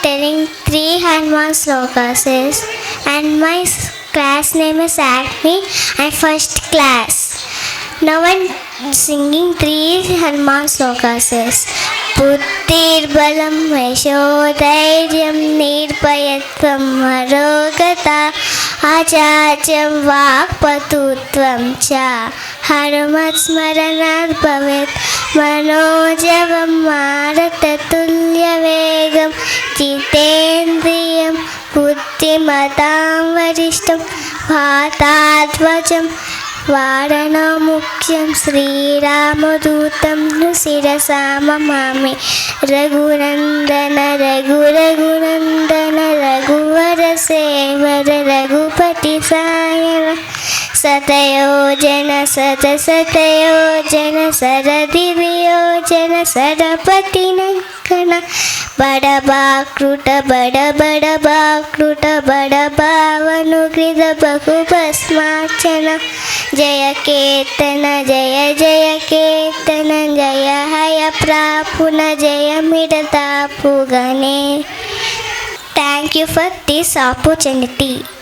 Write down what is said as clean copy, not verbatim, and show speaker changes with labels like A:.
A: telling three Hanuman slokas and my class name is Acme and first class. Now I'm singing three Hanuman slokas. Buddhirbalam yashodhairyam nirbayatvam arogata ajadyam vakpatutvam cha hanumat smaranat bhavet manojavam maratatulyavegam jitendriyam buddhimatam varishtam bhatadvajam वारणमुख्यं श्रीरामदूतं शिरसा नमामि रघुनन्दन रघुरघुनन्दन रघुवरसेवर रघुपतिसायन शतयोजन शतशतयोजन शरदिवियोजन शरपतिनङ्कन बडबाकृत बडबावनुकृत बहुभस्मार्चन जय कीर्तन जय जय कीर्तन जय हय प्रापुन जय मिडतापुगने. Thank you for this opportunity.